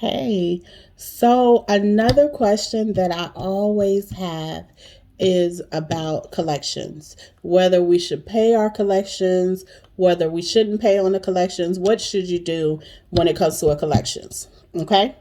Okay, so another question that I always have is about collections. Whether we should pay our collections, whether we shouldn't pay on the collections, what should you do when it comes to a collections? Okay,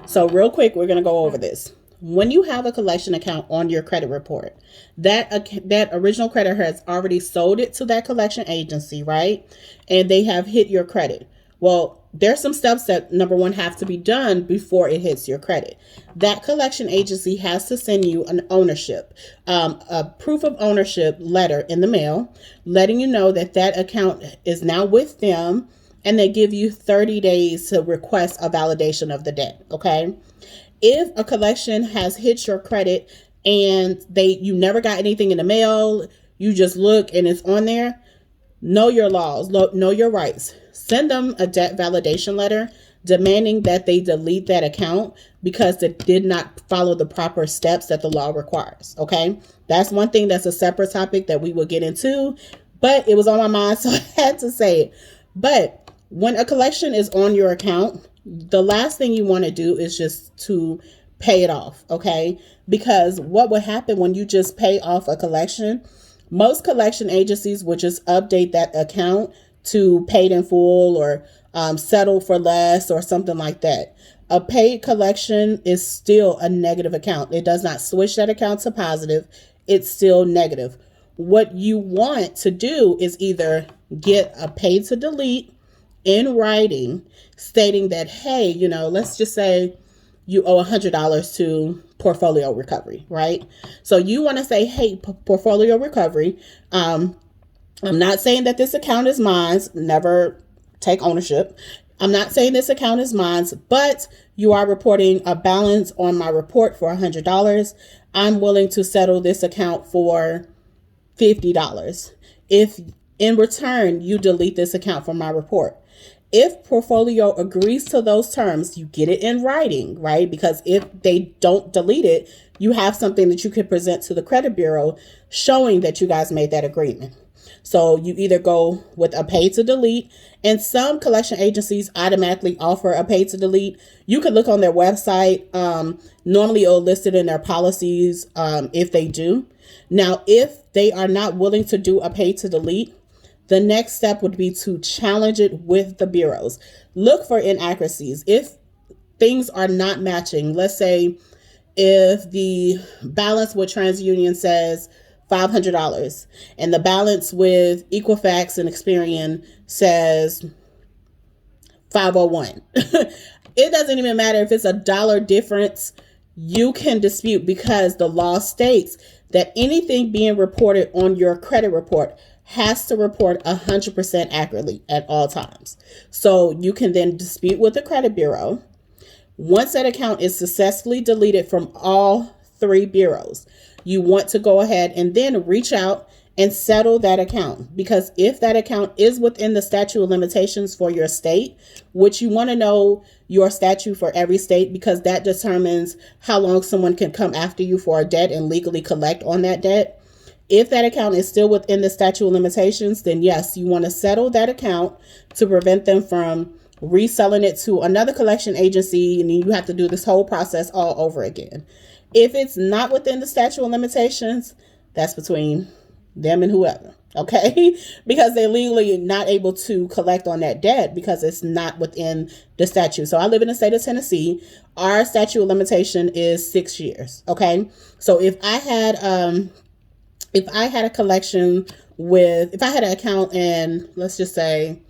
so real quick, we're gonna go over this. When you have a collection account on your credit report, that original creditor has already sold it to that collection agency, right? And they have hit your credit. Well, there's some steps that number one have to be done before it hits your credit. That collection agency has to send you an ownership, a proof of ownership letter in the mail, letting you know that that account is now with them, and they give you 30 days to request a validation of the debt. Okay. If a collection has hit your credit and you never got anything in the mail, you just look and it's on there, know your laws, know your rights. Send them a debt validation letter demanding that they delete that account because it did not follow the proper steps that the law requires. Okay. That's one thing that's a separate topic that we will get into, but it was on my mind, so I had to say it. But when a collection is on your account, the last thing you want to do is just to pay it off. Okay. Because what would happen when you just pay off a collection? Most collection agencies would just update that account to paid in full or settle for less or something like that. A paid collection is still a negative account. It does not switch that account to positive. It's still negative. What you want to do is either get a pay to delete in writing stating that, hey, let's just say you owe $100 to portfolio recovery, right? So you want to say, hey, portfolio recovery, I'm not saying that this account is mine. Never take ownership. I'm not saying this account is mine, but you are reporting a balance on my report for $100. I'm willing to settle this account for $50 if in return you delete this account from my report. If portfolio agrees to those terms, you get it in writing, right? Because if they don't delete it, you have something that you could present to the credit bureau showing that you guys made that agreement. So you either go with a pay to delete, and some collection agencies automatically offer a pay to delete. You could look on their website. Normally it'll list it in their policies if they do. Now, if they are not willing to do a pay to delete, the next step would be to challenge it with the bureaus. Look for inaccuracies. If things are not matching, let's say if the balance with TransUnion says $500 and the balance with Equifax and Experian says 501. It doesn't even matter if it's a dollar difference. You can dispute because the law states that anything being reported on your credit report has to report 100% accurately at all times. So you can then dispute with the credit bureau. Once that account is successfully deleted from all three bureaus, you want to go ahead and then reach out and settle that account. Because if that account is within the statute of limitations for your state, which you want to know your statute for every state, because that determines how long someone can come after you for a debt and legally collect on that debt. If that account is still within the statute of limitations, then yes, you want to settle that account to prevent them from reselling it to another collection agency, and then you have to do this whole process all over again. If it's not within the statute of limitations, that's between them and whoever, okay? Because they're legally not able to collect on that debt because it's not within the statute. So I live in the state of Tennessee. Our statute of limitation is 6 years, okay? So if I had a collection if I had an account in, let's just say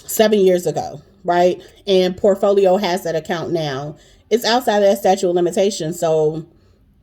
7 years ago, right? And portfolio has that account now, it's outside of that statute of limitations. So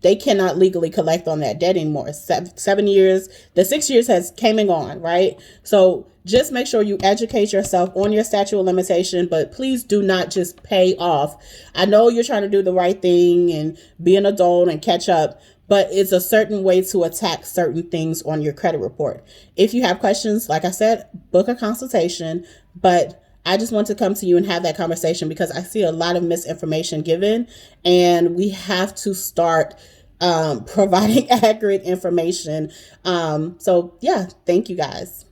they cannot legally collect on that debt anymore. 7 years, the 6 years has came and gone, right? So just make sure you educate yourself on your statute of limitation, but please do not just pay off. I know you're trying to do the right thing and be an adult and catch up, but it's a certain way to attack certain things on your credit report. If you have questions, like I said, book a consultation, but I just want to come to you and have that conversation because I see a lot of misinformation given, and we have to start providing accurate information. So yeah, thank you guys.